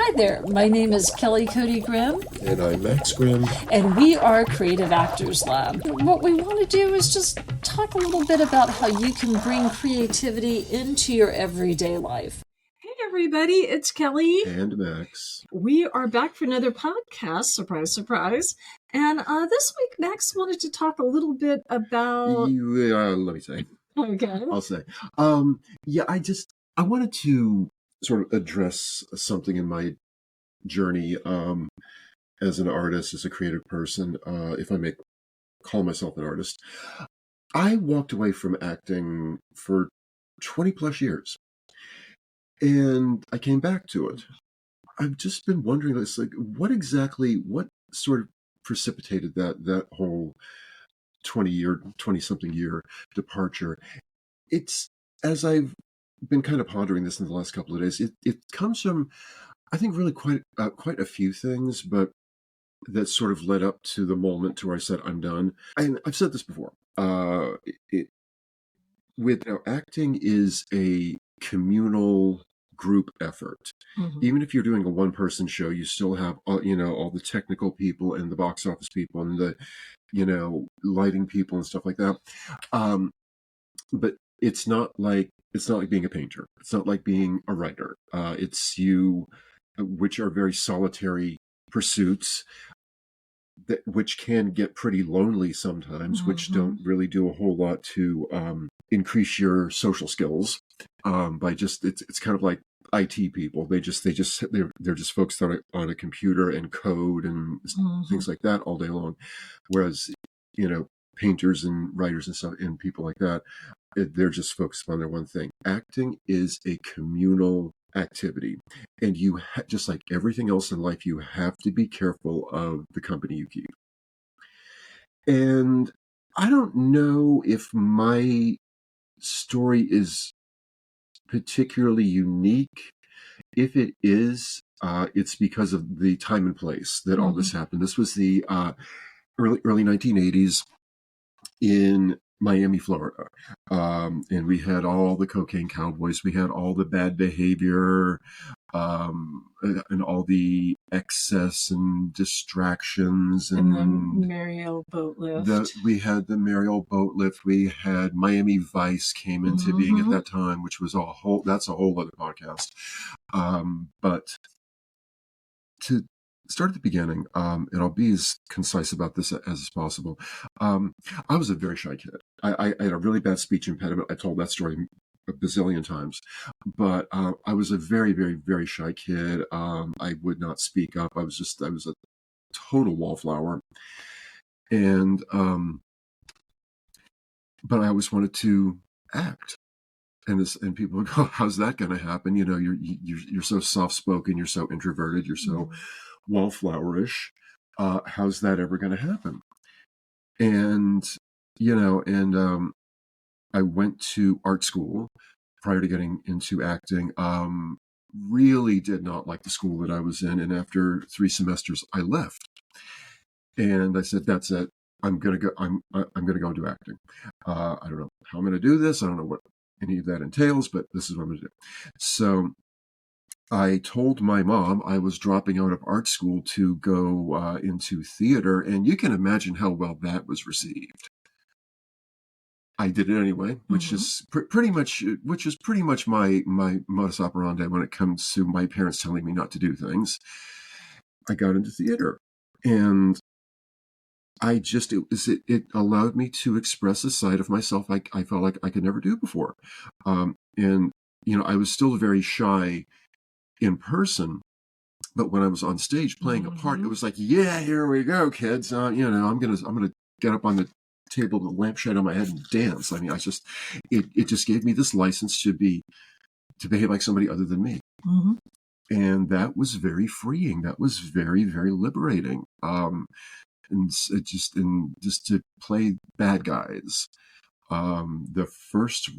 Hi there, my name is Kelly Cody Grimm, And I'm Max Grimm. and we are Creative Actors Lab. What we want to do is just talk a little bit about how you can bring creativity into your everyday life. Hey everybody, it's Kelly. And Max. We are back for another podcast, surprise, surprise. And this week, Max wanted to talk a little bit about... Let me say. Okay. I'll say. I wanted to sort of address something in my journey as an artist, as a creative person, if I may call myself an artist. I walked away from acting for 20 plus years, and I came back to it. I've just been wondering, what sort of precipitated that whole 20-something year departure. It's, as I've been kind of pondering this in the last couple of days, it comes from, I think, really quite a few things, but that sort of led up to the moment to where I said, I'm done. And I've said this before. Acting is a communal group effort. Mhm. Even if you're doing a one-person show, you still have all the technical people and the box office people and the lighting people and stuff like that. But it's not like being a painter. It's not like being a writer. It's which are very solitary pursuits which can get pretty lonely sometimes, which don't really do a whole lot to increase your social skills. By just it's kind of like IT people. They're just folks that are on a computer and code and things like that all day long. Whereas painters and writers and stuff and people like that, they're just focused on their one thing. Acting is a communal activity, and just like everything else in life, you have to be careful of the company you keep. And I don't know if my story is particularly unique. If it is, it's because of the time and place that all this happened. This was the early 1980s in Miami, Florida. And we had all the cocaine cowboys. We had all the bad behavior, and all the excess and distractions. And then Mariel boat lift. We had the Mariel boat lift. We had Miami Vice came into being at that time, which was that's a whole other podcast. But to start at the beginning, and I'll be as concise about this as possible. I was a very shy kid. I had a really bad speech impediment. I told that story a bazillion times, but I was a very, very, very shy kid. I would not speak up. I was a total wallflower, and but I always wanted to act. And people would go, how's that going to happen? You're so soft spoken. You're so introverted. You're so wallflowerish. How's that ever going to happen? And I went to art school prior to getting into acting. Really did not like the school that I was in, and after 3 semesters, I left. And I said, "That's it. I'm gonna go. I'm gonna go into acting. I don't know how I'm gonna do this. I don't know what any of that entails, but this is what I'm gonna do." So I told my mom I was dropping out of art school to go into theater, and you can imagine how well that was received. I did it anyway, which is pretty much my modus operandi when it comes to my parents telling me not to do things. I got into theater, and it allowed me to express a side of myself I felt like I could never do before. And I was still very shy in person, but when I was on stage playing a part, it was like, yeah, here we go, kids. I'm gonna get up on the table with a lampshade on my head and dance. I mean, it just gave me this license to behave like somebody other than me. And that was very freeing. That was very, very liberating. And just to play bad guys. The first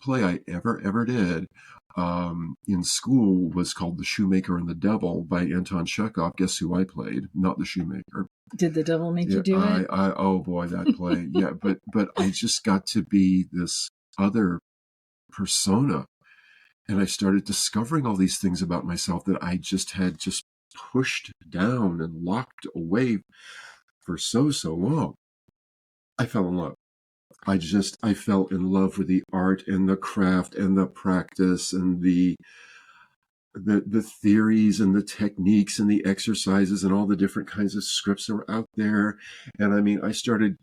play I ever did in school was called The Shoemaker and the Devil by Anton Chekhov. Guess who I played? Not the shoemaker. Did the devil make you do it? Oh boy, that play. Yeah, but I just got to be this other persona And I started discovering all these things about myself that I just had just pushed down and locked away for so long. I fell in love. I fell in love with the art and the craft and the practice and the theories and the techniques and the exercises and all the different kinds of scripts that were out there. And I started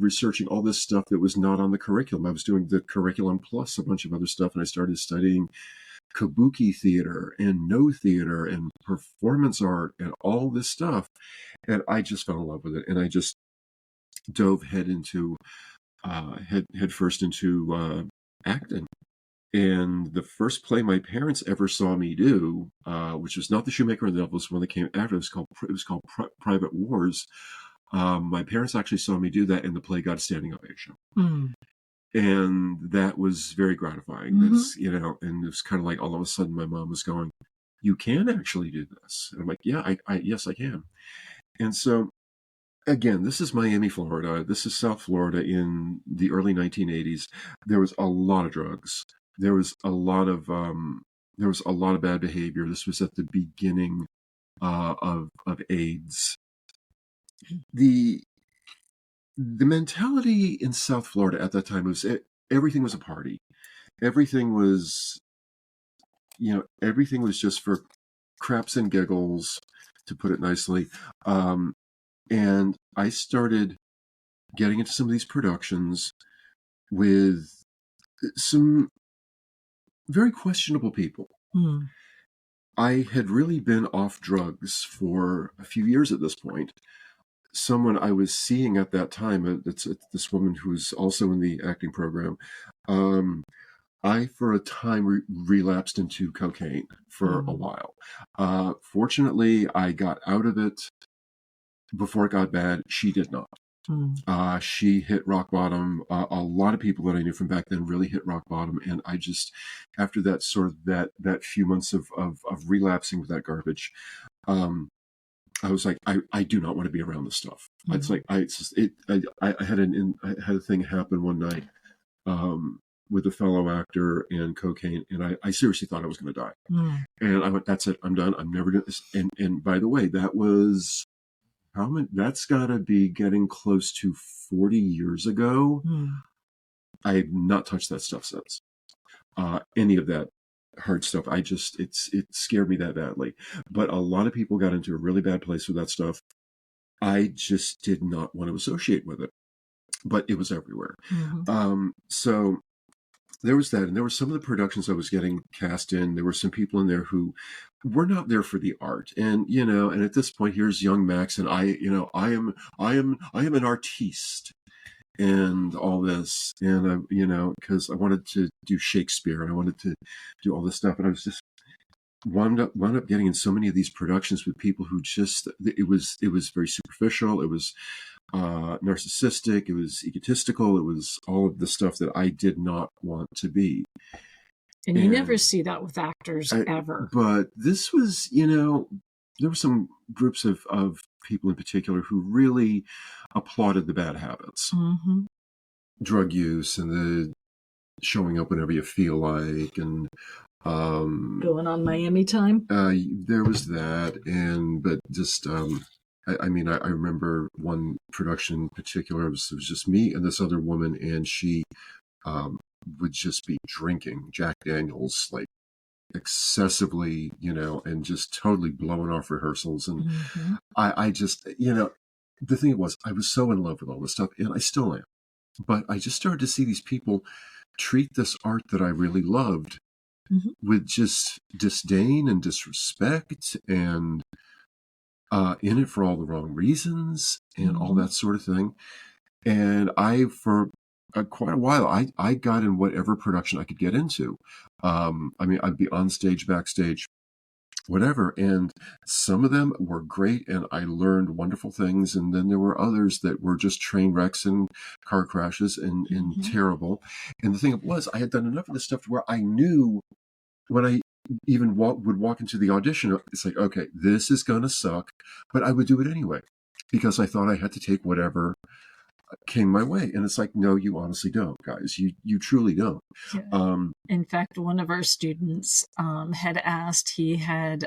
researching all this stuff that was not on the curriculum. I was doing the curriculum plus a bunch of other stuff, and I started studying kabuki theater and no theater and performance art and all this stuff. And I just fell in love with it. And I just dove head first into acting. And the first play my parents ever saw me do, which was not The Shoemaker and the Devil, was one that came after. It was called Private Wars. My parents actually saw me do that, and the play got a standing ovation. Mm. And that was very gratifying. Mm-hmm. That's, and it was kind of like all of a sudden my mom was going, "You can actually do this." And I'm like, "Yeah, yes, I can." And so, again, this is Miami, Florida. This is South Florida in the early 1980s. There was a lot of drugs. There was a lot of bad behavior. This was at the beginning of AIDS. The mentality in South Florida at that time was everything was a party. Everything was just for craps and giggles, to put it nicely. And I started getting into some of these productions with some very questionable people. Mm. I had really been off drugs for a few years at this point. Someone I was seeing at that time, it's this woman who's also in the acting program. I, for a time, relapsed into cocaine for a while. Fortunately, I got out of it before it got bad. She did not. She hit rock bottom. A lot of people that I knew from back then really hit rock bottom. And I just, after that that few months of relapsing with that garbage, I was like, I do not want to be around this stuff. Mm-hmm. It's like, I had a thing happen one night, with a fellow actor and cocaine, and I seriously thought I was going to die. And I went, "That's it. I'm done. I'm never doing this." And by the way, that was that's got to be getting close to 40 years ago. I've not touched that stuff since. Any of that hard stuff. It scared me that badly. But a lot of people got into a really bad place with that stuff. I just did not want to associate with it, but it was everywhere. Mm-hmm. So there was that, and there were some of the productions I was getting cast in. There were some people in there who were not there for the art, and and at this point, here's young Max, and I am an artiste, and all this, and because I wanted to do Shakespeare, and I wanted to do all this stuff, and I was just wound up getting in so many of these productions with people who just it was very superficial. It was narcissistic, it was egotistical, it was all of the stuff that I did not want to be. And you never see that with actors ever. But this was, there were some groups of people in particular who really applauded the bad habits. Mm-hmm. Drug use and the showing up whenever you feel like, and going on Miami time. There was that, but just I remember one production in particular. It was just me and this other woman, and she would just be drinking Jack Daniels like excessively, and just totally blowing off rehearsals. And mm-hmm. I just, the thing was, I was so in love with all this stuff, and I still am. But I just started to see these people treat this art that I really loved mm-hmm. with just disdain and disrespect, and in it for all the wrong reasons, and mm-hmm. all that sort of thing. And for quite a while, I got in whatever production I could get into. I'd be on stage, backstage, whatever. And some of them were great, and I learned wonderful things. And then there were others that were just train wrecks and car crashes and mm-hmm. terrible. And the thing was, I had done enough of this stuff where I knew when I even would walk into the audition, it's like, okay, this is going to suck, but I would do it anyway, because I thought I had to take whatever came my way. And it's like, no, you honestly don't, guys. You truly don't. Yeah. In fact, one of our students had asked, he had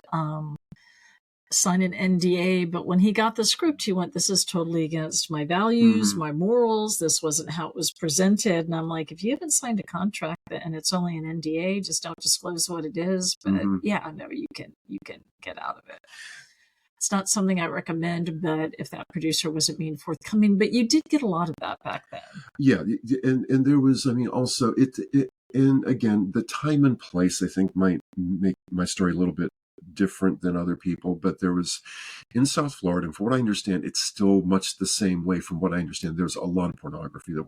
signed an NDA, but when he got the script, he went, this is totally against my values, my morals. This wasn't how it was presented. And I'm like, if you haven't signed a contract and it's only an NDA, just don't disclose what it is. But yeah, no, you can get out of it. It's not something I recommend, but if that producer wasn't being forthcoming, but you did get a lot of that back then. Yeah. And there was, I mean, also and again, the time and place, I think, might make my story a little bit different than other people, but there was in South Florida, and from what I understand, it's still much the same way. From what I understand, there's a lot of pornography that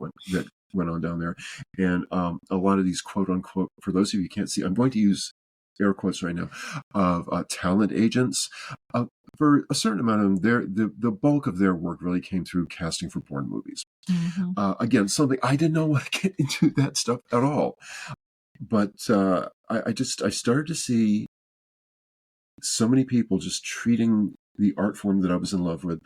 went on down there, and a lot of these quote unquote, for those of you who can't see, I'm going to use air quotes right now, of talent agents. For a certain amount of them, the bulk of their work really came through casting for porn movies. Again, something I did not want to get into that stuff at all, but I started to see so many people just treating the art form that I was in love with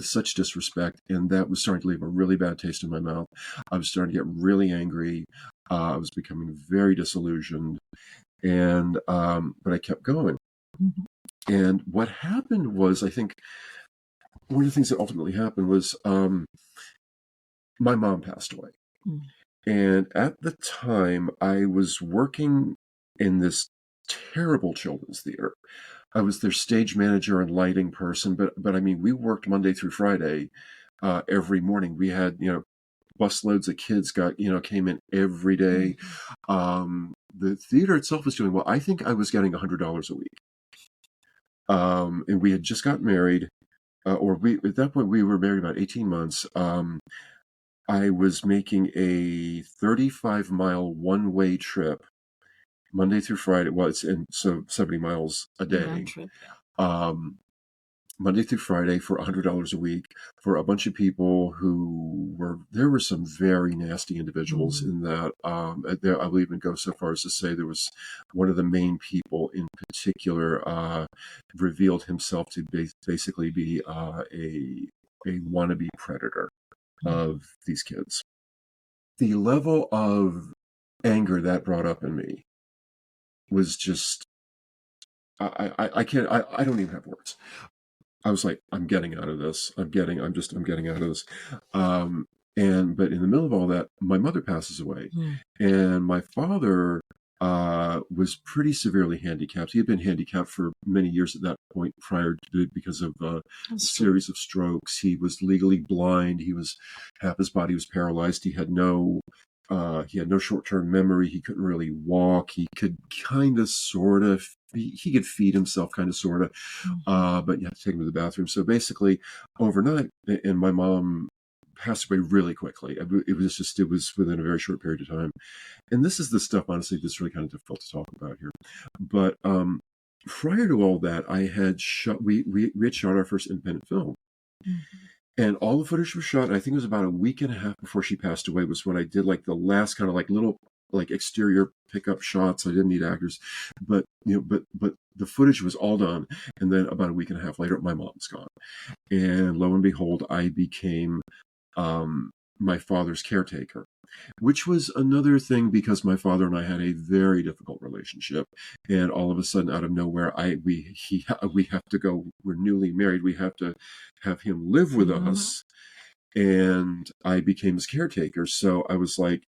such disrespect, and that was starting to leave a really bad taste in my mouth. I was starting to get really angry. I was becoming very disillusioned, and but I kept going. And what happened was, I think one of the things that ultimately happened was my mom passed away. And at the time, I was working in this terrible children's theater. I was their stage manager and lighting person, but I mean, we worked Monday through Friday every morning. We had, busloads of kids came in every day. The theater itself was doing well. I think I was getting $100 a week. And we had just got married, at that point, we were married about 18 months. I was making a 35-mile one-way trip Monday through Friday. Well, and so 70 miles a day. Monday through Friday for $100 a week for a bunch of people there were some very nasty individuals in that. I will even go so far as to say there was one of the main people in particular revealed himself to basically be a wannabe predator of these kids. The level of anger that brought up in me was just, I can't, I don't even have words. I was like, I'm getting out of this. I'm getting out of this. But in the middle of all that, my mother passes away, and my father was pretty severely handicapped. He had been handicapped for many years at that point because of a series of strokes. He was legally blind. Half his body was paralyzed. He had no short-term memory. He couldn't really walk. He could kind of, sort of, he could feed himself, kind of, sort of, but you have to take him to the bathroom. So basically, overnight, and my mom passed away really quickly. It was within a very short period of time. And this is the stuff, honestly, that's really kind of difficult to talk about here. But prior to all that, we had shot our first independent film. And all the footage was shot. I think it was about a week and a half before she passed away was when I did like the last kind of like little like exterior pickup shots. I didn't need actors, but the footage was all done. And then about a week and a half later, my mom's gone. And lo and behold, I became my father's caretaker, which was another thing because my father and I had a very difficult relationship. And all of a sudden, out of nowhere, we have to go. We're newly married. We have to have him live with us, and I became his caretaker. So I was like,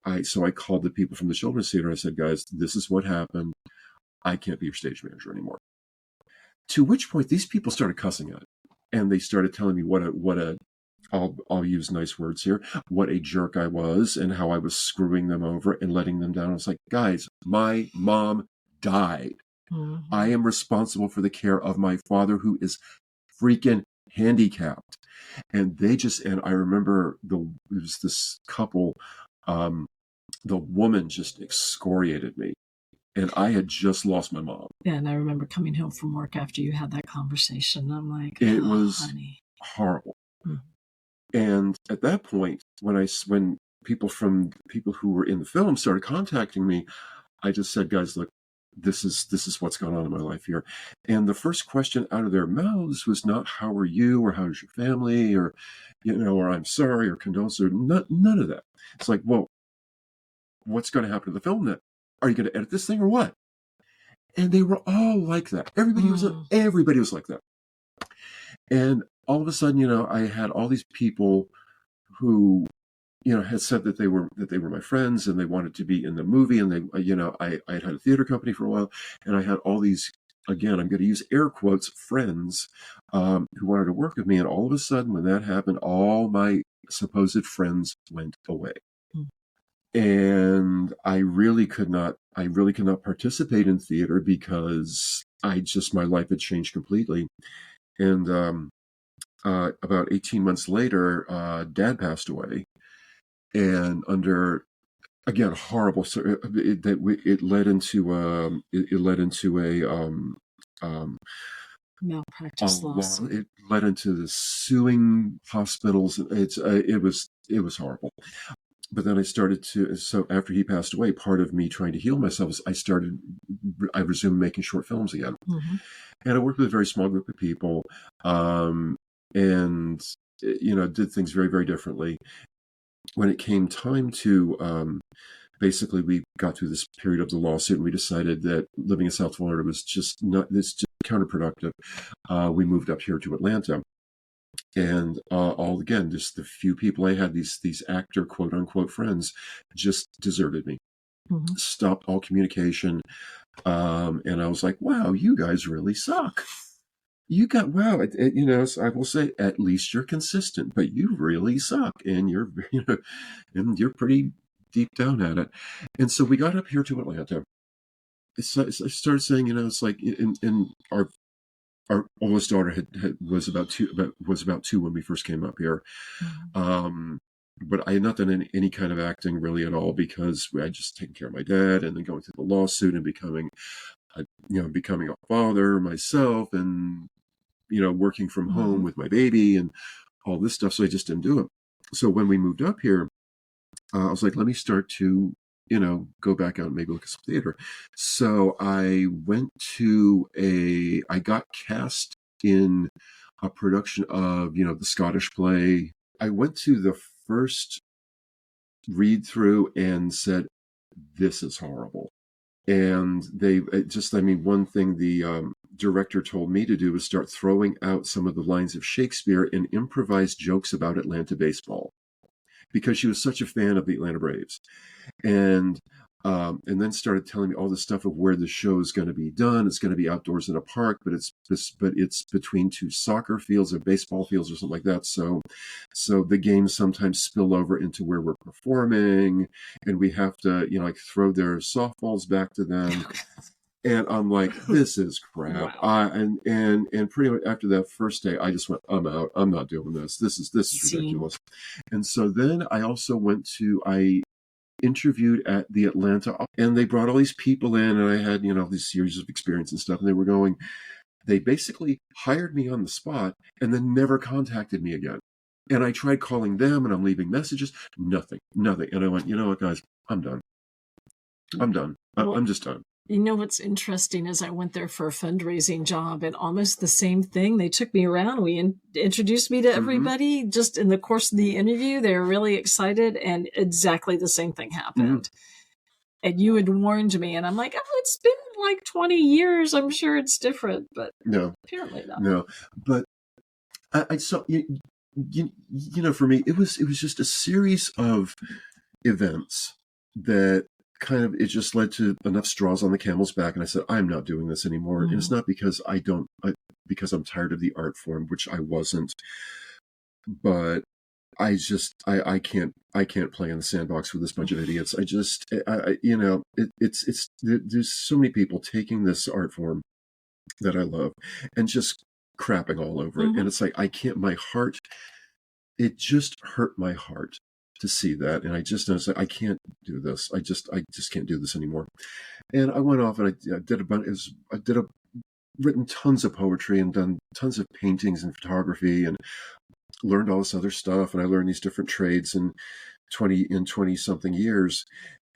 I called the people from the children's theater. I said, guys, this is what happened. I can't be your stage manager anymore. To which point, these people started cussing at it, and they started telling me what a I'll use nice words here, what a jerk I was and how I was screwing them over and letting them down. I was like, guys, my mom died. I am responsible for the care of my father who is freaking handicapped. And I remember there was this couple, the woman just excoriated me. And I had just lost my mom. Yeah, and I remember coming home from work after you had that conversation. I'm like, it was honey. Horrible. And at that point, when people who were in the film started contacting me, I just said, guys, look, this is what's going on in my life here. And the first question out of their mouths was not, how are you, or how's your family, or, or I'm sorry, or condolences, or none of that. It's like, well, what's going to happen to the film then? Are you going to edit this thing or what? And they were all like that. Everybody was like that. And all of a sudden, I had all these people who, had said that they were my friends and they wanted to be in the movie. And they, I had a theater company for a while, and I had all these, again, I'm going to use air quotes, friends, who wanted to work with me. And all of a sudden, when that happened, all my supposed friends went away. And I really could not participate in theater because my life had changed completely. And about 18 months later, Dad passed away, and under, again, horrible, it led into a malpractice lawsuit. It led into the suing hospitals. It was horrible. But then I started so after he passed away, part of me trying to heal myself is I resumed making short films again. And I worked with a very small group of people, and, did things very, very differently. When it came time to, basically we got through this period of the lawsuit, and we decided that living in South Florida was just counterproductive. We moved up here to Atlanta. And again, just the few people I had, these actor quote unquote friends, just deserted me, stopped all communication. And I was like, wow, you guys really suck. So I will say, at least you're consistent, but you really suck. And and you're pretty deep down at it. And so we got up here to Atlanta. So I started saying, it's like in our oldest daughter was about two when we first came up here. But I had not done any kind of acting really at all, because I had just taken care of my dad, and then going through the lawsuit and becoming a father myself, and, working from home with my baby and all this stuff. So I just didn't do it. So when we moved up here, I was like, let me start to, go back out and maybe look at some theater. So I got cast in a production of, the Scottish play. I went to the first read through and said, this is horrible. And one thing the director told me to do was start throwing out some of the lines of Shakespeare and improvise jokes about Atlanta baseball, because she was such a fan of the Atlanta Braves. And then started telling me all the stuff of where the show is going to be done. It's going to be outdoors in a park, but it's between two soccer fields or baseball fields or something like that. So the games sometimes spill over into where we're performing, and we have to, throw their softballs back to them. And I'm like, this is crap. Wow. And pretty much after that first day, I just went, I'm out. I'm not doing this. This is ridiculous. And so then I also I interviewed at the Atlanta, and they brought all these people in, and I had, these series of experience and stuff, and they basically hired me on the spot and then never contacted me again. And I tried calling them, and I'm leaving messages, nothing. And I went, you know what, guys, I'm done. I'm just done. What's interesting is I went there for a fundraising job, and almost the same thing. They took me around. We introduced me to everybody. Just in the course of the interview, they were really excited, and exactly the same thing happened. And you had warned me, and I'm like, oh, it's been like 20 years. I'm sure it's different, but no, apparently not. No, but I saw, for me, it was just a series of events that kind of, it just led to enough straws on the camel's back, and I said, I'm not doing this anymore. And it's not because because I'm tired of the art form, which I wasn't, but I can't play in the sandbox with this bunch of idiots. There's so many people taking this art form that I love and just crapping all over it. And it's like, it just hurt my heart to see that. And I just noticed I can't do this. I just can't do this anymore. And I went off and I written tons of poetry and done tons of paintings and photography and learned all this other stuff. And I learned these different trades in 20 something years.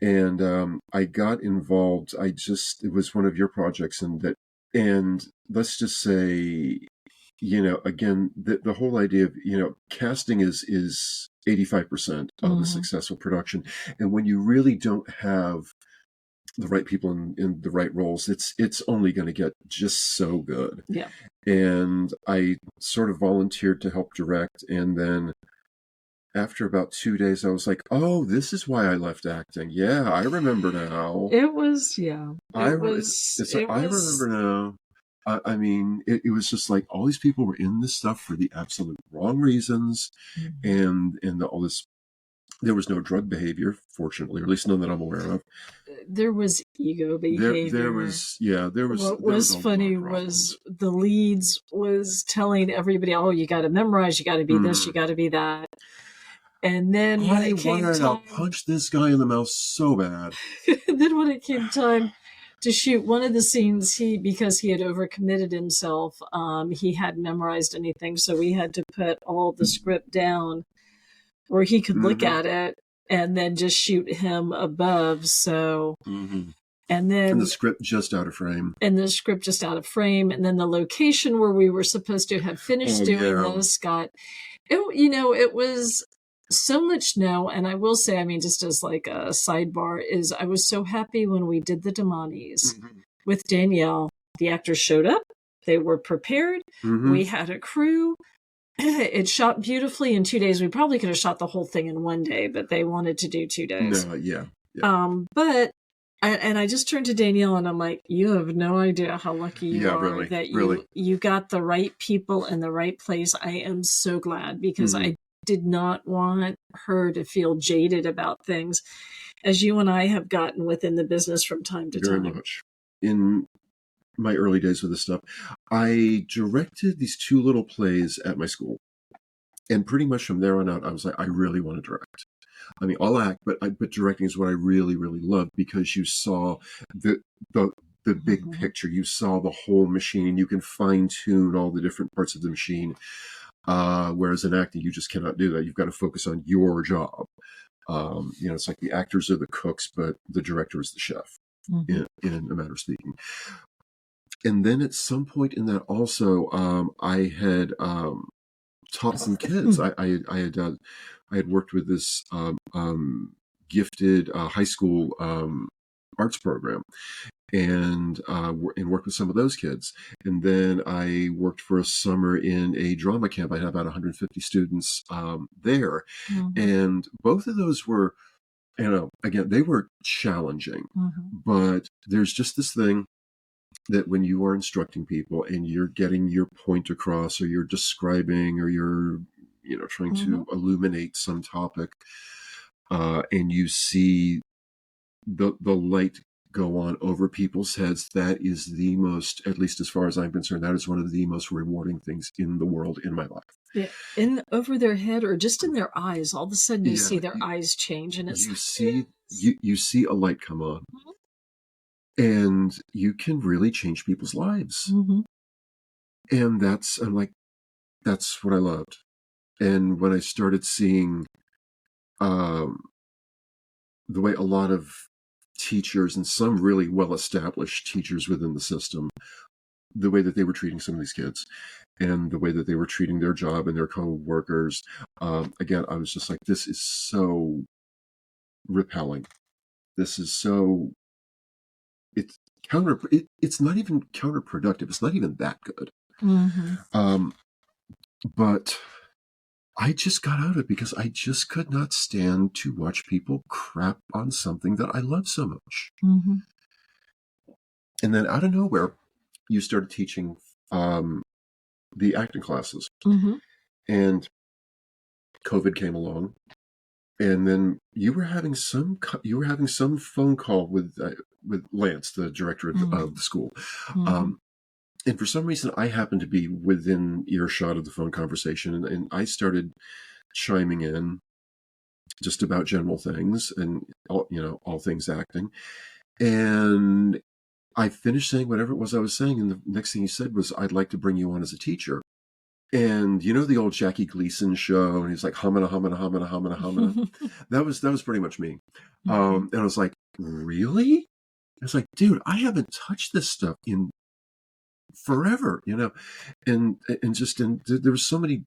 And I got involved. It was one of your projects, and let's just say, again, the whole idea of, casting is 85% of a successful production. And when you really don't have the right people in the right roles, it's only going to get just so good. Yeah. And I sort of volunteered to help direct, and then after about 2 days, I was like, "Oh, this is why I left acting. Yeah, I remember now. It was, yeah. I remember now." I mean, it was just like all these people were in this stuff for the absolute wrong reasons, and all this. There was no drug behavior, fortunately, or at least none that I'm aware of. There was ego behavior. There was. What was funny was the leads was telling everybody, "Oh, you got to memorize. You got to be this. You got to be that." And then when it came time, I'll punch this guy in the mouth so bad. Then when it came time to shoot one of the scenes, because he had overcommitted himself, he hadn't memorized anything, so we had to put all the script down where he could look at it and then just shoot him above. So, and the script just out of frame. And the script just out of frame. And then the location where we were supposed to have finished doing this it was so much now. And I will say, I mean, just as like a sidebar, is I was so happy when we did the Damanis with Danielle. The actors showed up. They were prepared. We had a crew. It shot beautifully in 2 days. We probably could have shot the whole thing in 1 day, but they wanted to do 2 days. No, yeah. But I just turned to Danielle and I'm like, you have no idea how lucky you are that you got the right people in the right place. I am so glad, because I did not want her to feel jaded about things, as you and I have gotten within the business from time to time. Very much. In my early days with this stuff, I directed these 2 little plays at my school. And pretty much from there on out, I was like, I really want to direct. I mean, I'll act, but directing is what I really, really love, because you saw the big picture. You saw the whole machine. You can fine tune all the different parts of the machine. Whereas in acting, you just cannot do that. You've got to focus on your job. It's like the actors are the cooks, but the director is the chef, in a matter of speaking. And then at some point in that also, I had taught some kids. I had worked with this gifted high school arts program, and worked with some of those kids. And then I worked for a summer in a drama camp. I had about 150 students there, and both of those were, again, they were challenging. But there's just this thing that when you are instructing people and you're getting your point across, or you're describing, or you're trying to illuminate some topic, and you see the light go on over people's heads, that is the most, at least as far as I'm concerned, that is one of the most rewarding things in the world in my life. Yeah, over their head, or just in their eyes. All of a sudden, you see their eyes change, and it's you see a light come on. And you can really change people's lives. And I'm like, that's what I loved. And when I started seeing the way a lot of teachers, and some really well-established teachers within the system, the way that they were treating some of these kids, and the way that they were treating their job and their co-workers, again, I was just like, this is so repelling. This is so... It's not even counterproductive. It's not even that good. But I just got out of it because I just could not stand to watch people crap on something that I love so much. And then out of nowhere, you started teaching the acting classes, and COVID came along. And then you were having some phone call with Lance, the director of the school. And for some reason, I happened to be within earshot of the phone conversation, and I started chiming in just about general things and all things acting. And I finished saying whatever it was I was saying, and the next thing he said was, "I'd like to bring you on as a teacher." And you know the old Jackie Gleason show, and he's like humana, humana, humana, humana, humana. That was pretty much me. And I was like, really? It's like, dude, I haven't touched this stuff in forever, you know, and there was so many,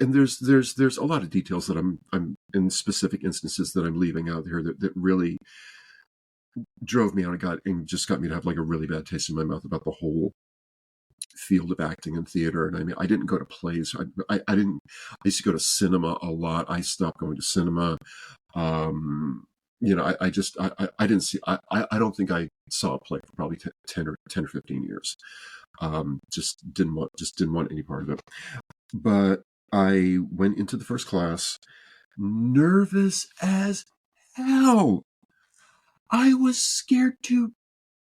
and there's a lot of details that I'm in specific instances that I'm leaving out here that really drove me out and just got me to have like a really bad taste in my mouth about the whole field of acting and theater. And I mean, I didn't go to plays. I didn't. I used to go to cinema a lot. I stopped going to cinema. You know, I didn't see. I don't think I saw a play for probably 10 or 15 years. Just didn't want any part of it. But I went into the first class, nervous as hell. I was scared to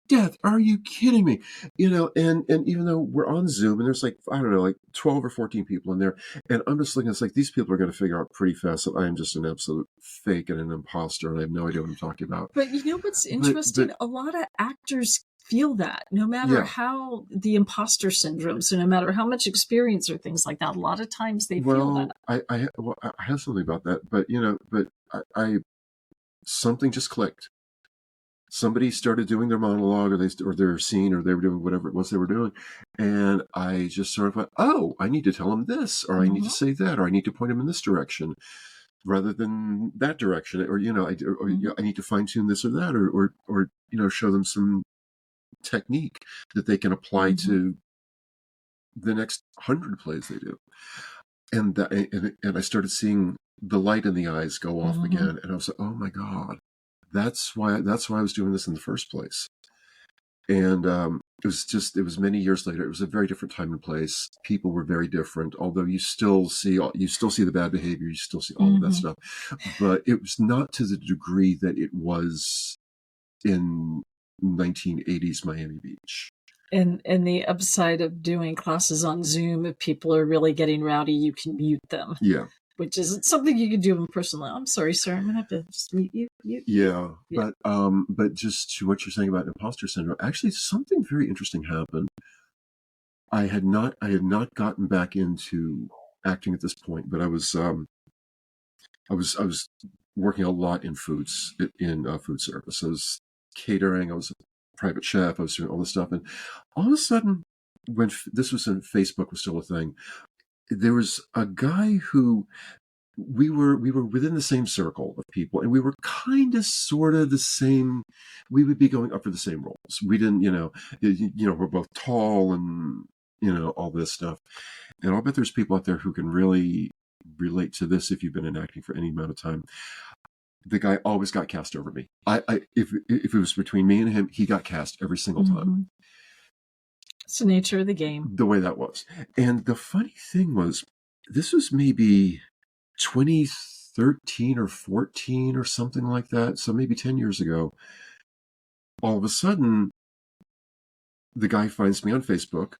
death. Are you kidding me? You know, and even though we're on Zoom and there's like, I don't know, like 12 or 14 people in there, and I'm just looking, it's like these people are going to figure out pretty fast that I am just an absolute fake and an imposter, and I have no idea what I'm talking about. But you know what's interesting? A lot of actors feel that, no matter how the imposter syndrome, so no matter how much experience or things like that, a lot of times they feel that. I have something about that, but you know, I something just clicked. Somebody started doing their monologue or their scene, or they were doing whatever it was they were doing. And I just sort of went, oh, I need to tell them this, or I need to say that, or I need to point them in this direction rather than that direction. Or, you know, I need to fine tune this or that, or, you know, show them some technique that they can apply to the next 100 plays they do. And I started seeing the light in the eyes go off again. And I was like, oh my God. That's why I was doing this in the first place. And it was many years later. It was a very different time and place. People were very different, although you still see the bad behavior, you still see all of that stuff. But it was not to the degree that it was in 1980s Miami Beach. And the upside of doing classes on Zoom, if people are really getting rowdy, you can mute them. Yeah. Which isn't something you can do in person. I'm sorry, sir. I'm gonna have to just mute you. Yeah. But just to what you're saying about imposter syndrome, actually something very interesting happened. I had not gotten back into acting at this point, but I was working a lot in food service. I was catering. I was a private chef. I was doing all this stuff, and all of a sudden, when this was in Facebook was still a thing, there was a guy who we were within the same circle of people, and we were kind of sort of the same. We would be going up for the same roles. We didn't, we're both tall and, all this stuff. And I'll bet there's people out there who can really relate to this if you've been in acting for any amount of time. The guy always got cast over me. If it was between me and him, he got cast every single time. It's the nature of the game. The way that was. And the funny thing was, this was maybe 2013 or 14 or something like that. So maybe 10 years ago. All of a sudden, the guy finds me on Facebook.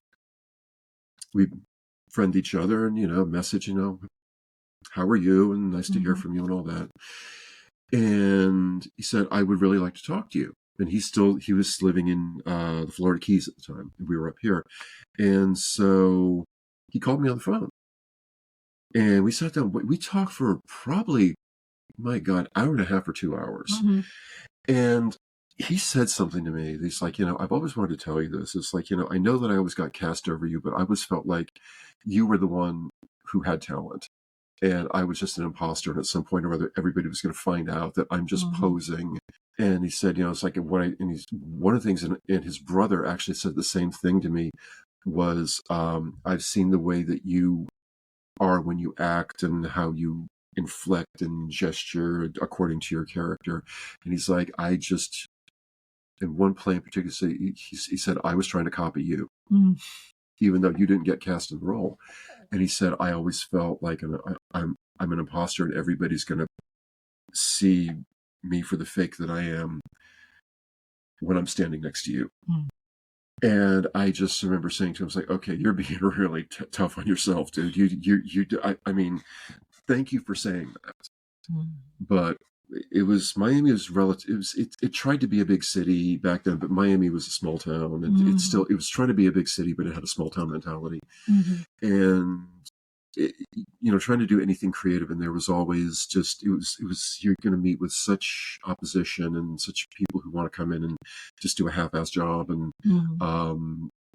We friend each other and, message, how are you? And nice to hear from you and all that. And he said, I would really like to talk to you. And he was living in the Florida Keys at the time. And we were up here. And so he called me on the phone. And we sat down. We talked for probably, my God, hour and a half or 2 hours. And he said something to me. He's like, I've always wanted to tell you this. It's like, I know that I always got cast over you, but I always felt like you were the one who had talent. And I was just an imposter. And at some point or other, everybody was going to find out that I'm just posing. And he said, it's like one of the things, and his brother actually said the same thing to me, was I've seen the way that you are when you act and how you inflect and gesture according to your character. And he's like, in one play in particular, he said, I was trying to copy you, even though you didn't get cast in the role. And he said, I always felt like I'm an imposter, and everybody's going to see me for the fake that I am when I'm standing next to you. And I just remember saying to him, I was like, okay, you're being really tough on yourself, dude. I mean, thank you for saying that. But Miami was relative. It tried to be a big city back then, but Miami was a small town, and it was trying to be a big city, but it had a small town mentality. And trying to do anything creative in there was always just it was you're going to meet with such opposition and such people who want to come in and just do a half-ass job and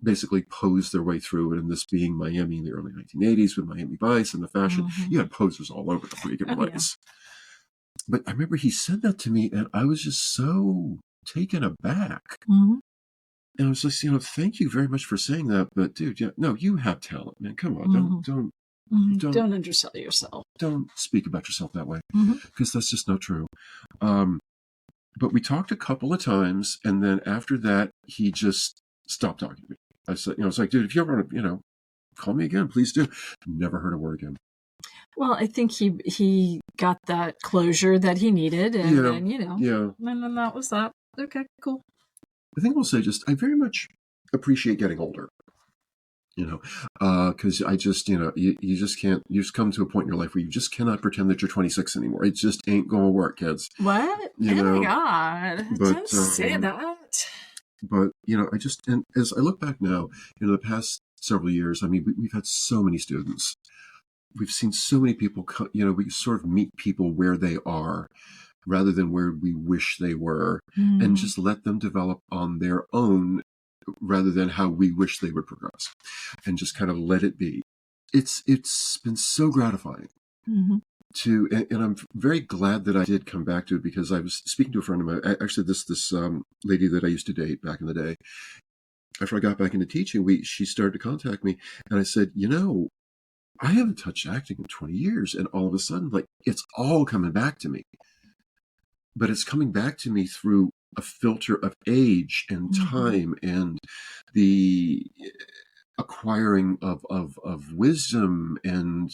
basically pose their way through it. And this being Miami in the early 1980s with Miami Vice and the fashion, you had posers all over the freaking place. But I remember he said that to me, and I was just so taken aback. And I was just, thank you very much for saying that. But dude, no, you have talent, man. Come on, don't undersell yourself. Don't speak about yourself that way, because that's just not true. But we talked a couple of times, and then after that, he just stopped talking to me. I said, I was like, dude, if you ever want to, call me again, please do. Never heard a word again. Well, I think he got that closure that he needed, and then, and then that was that. Okay, cool. I think I'll say I very much appreciate getting older. Because I just, you just can't, you just come to a point in your life where you just cannot pretend that you're 26 anymore. It just ain't going to work, kids. What? Oh my God. Don't say that. But, and as I look back now, the past several years, I mean, we've had so many students. We've seen so many people, we sort of meet people where they are rather than where we wish they were, and just let them develop on their own rather than how we wish they would progress, and just kind of let it be. It's been so gratifying and I'm very glad that I did come back to it, because I was speaking to a friend of mine, actually this lady that I used to date back in the day. After I got back into teaching, she started to contact me, and I said, I haven't touched acting in 20 years, and all of a sudden, it's all coming back to me. But it's coming back to me through a filter of age and time and the acquiring of wisdom and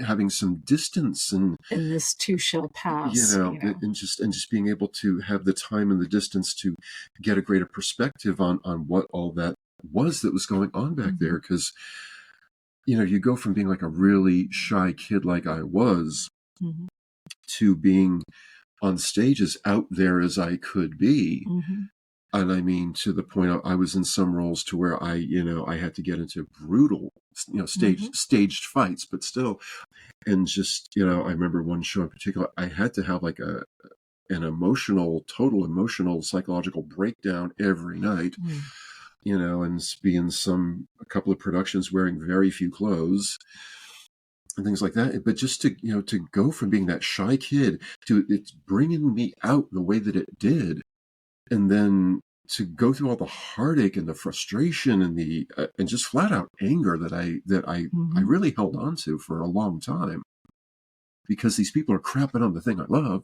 having some distance, and this too shall pass. And just being able to have the time and the distance to get a greater perspective on what all that was going on back there. Because you go from being like a really shy kid like I was to being on stage as out there as I could be. And I mean, to the point I was in some roles to where I had to get into brutal, staged fights, but still. And just, I remember one show in particular, I had to have like an total emotional, psychological breakdown every night, and be in a couple of productions wearing very few clothes and things like that. But just to go from being that shy kid to it's bringing me out the way that it did, and then to go through all the heartache and the frustration and the and just flat out anger that I really held on to for a long time, because these people are crapping on the thing I love,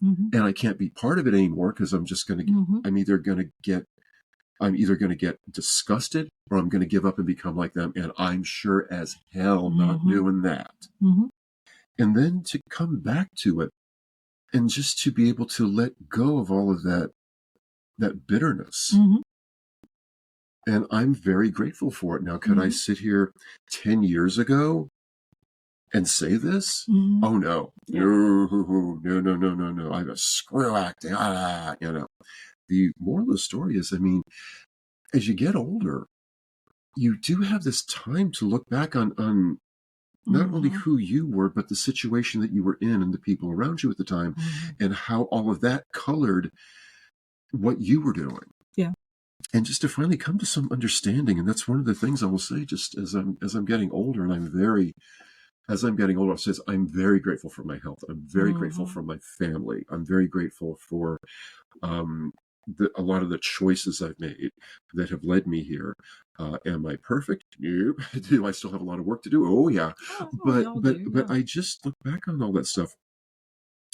and I can't be part of it anymore, because I'm just going to I'm either going to get disgusted, or I'm going to give up and become like them. And I'm sure as hell not doing that. And then to come back to it, and just to be able to let go of all of that bitterness. And I'm very grateful for it. Now, could I sit here 10 years ago and say this? Oh, no. Yeah. No. I was screw acting. The moral of the story is, I mean, as you get older, you do have this time to look back on not only who you were, but the situation that you were in and the people around you at the time, and how all of that colored what you were doing. Yeah. And just to finally come to some understanding. And that's one of the things I will say, just as I'm getting older, and as I'm getting older, I'm very grateful for my health. I'm very grateful for my family. I'm very grateful for a lot of the choices I've made that have led me here. Am I perfect? No. Do I still have a lot of work to do? Oh yeah. But I just look back on all that stuff,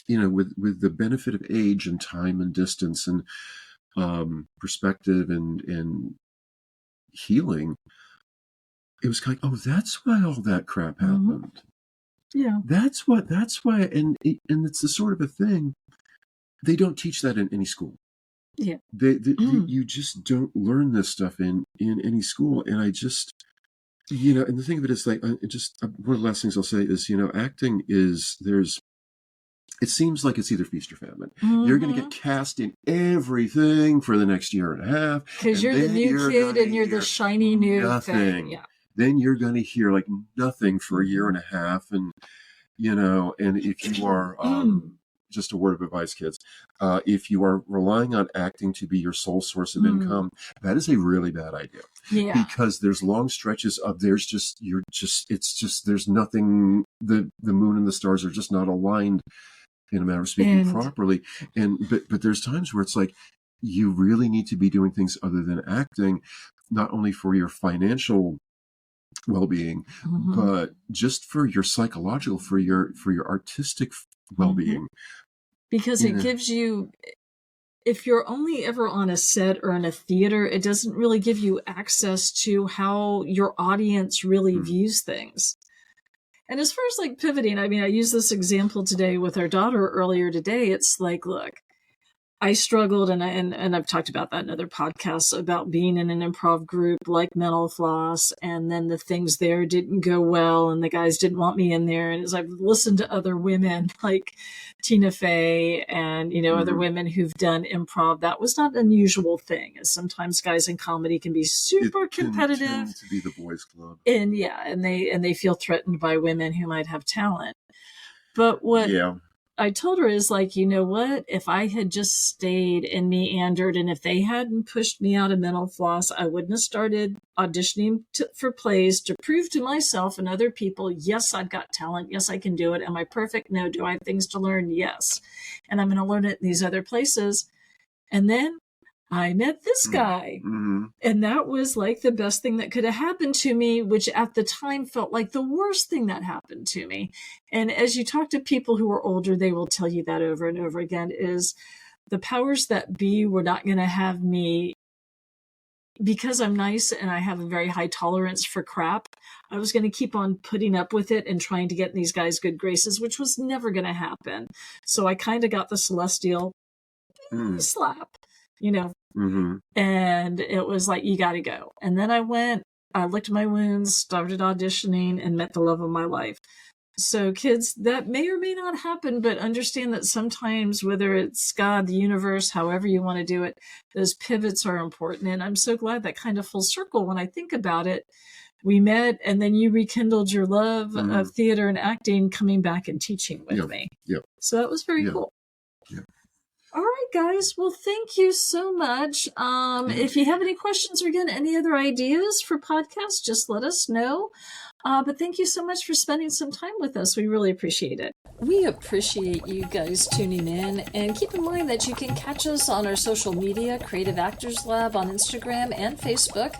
with the benefit of age and time and distance and perspective and healing. It was kind of, oh, that's why all that crap happened. Yeah. That's why, and it's the sort of a thing, they don't teach that in any school. Yeah. You just don't learn this stuff in any school. And I just, and the thing of it is, like, one of the last things I'll say is, acting is, there's it seems like it's either feast or famine. Mm-hmm. You're going to get cast in everything for the next year and a half. Because you're the new kid and you're the shiny new thing. Yeah. Then you're going to hear like nothing for a year and a half. And, and if you are, just a word of advice, kids, if you are relying on acting to be your sole source of income, that is a really bad idea. Yeah. Because there's long stretches of there's nothing, the moon and the stars are just not aligned, in a matter of speaking, properly. But there's times where it's like, you really need to be doing things other than acting, not only for your financial well-being, but just for your psychological, for your artistic well-being. Because it gives you, if you're only ever on a set or in a theater, it doesn't really give you access to how your audience really views things. And as far as like pivoting, I mean, I used this example today with our daughter earlier today. It's like, look, I struggled, and I've talked about that in other podcasts, about being in an improv group like Mental Floss, and then the things there didn't go well, and the guys didn't want me in there. And as I've listened to other women like Tina Fey and, other women who've done improv, that was not an unusual thing, as sometimes guys in comedy can be super competitive. Tend to be the boys' club. And they feel threatened by women who might have talent. But what I told her is like, you know what, if I had just stayed and meandered, and if they hadn't pushed me out of Mental Floss, I wouldn't have started auditioning for plays to prove to myself and other people, yes, I've got talent. Yes, I can do it. Am I perfect? No. Do I have things to learn? Yes. And I'm going to learn it in these other places. And then I met this guy. And that was like the best thing that could have happened to me, which at the time felt like the worst thing that happened to me. And as you talk to people who are older, they will tell you that over and over again, is the powers that be were not going to have me, because I'm nice and I have a very high tolerance for crap. I was going to keep on putting up with it and trying to get in these guys' good graces, which was never going to happen. So I kind of got the celestial slap. And it was like, you got to go. And then I licked my wounds, started auditioning, and met the love of my life. So kids, that may or may not happen, but understand that sometimes, whether it's God, the universe, however you want to do it, those pivots are important. And I'm so glad that kind of full circle, when I think about it, we met and then you rekindled your love of theater and acting, coming back and teaching with me. So that was very cool. All right, guys. Well, thank you so much. If you have any questions or, again, any other ideas for podcasts, just let us know. But thank you so much for spending some time with us. We really appreciate it. We appreciate you guys tuning in. And keep in mind that you can catch us on our social media, Creative Actors Lab on Instagram and Facebook,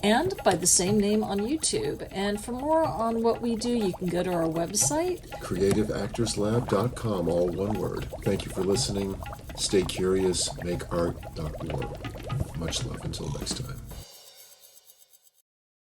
and by the same name on YouTube. And for more on what we do, you can go to our website, creativeactorslab.com, all one word. Thank you for listening. Stay curious, make art, not war. Much love until next time.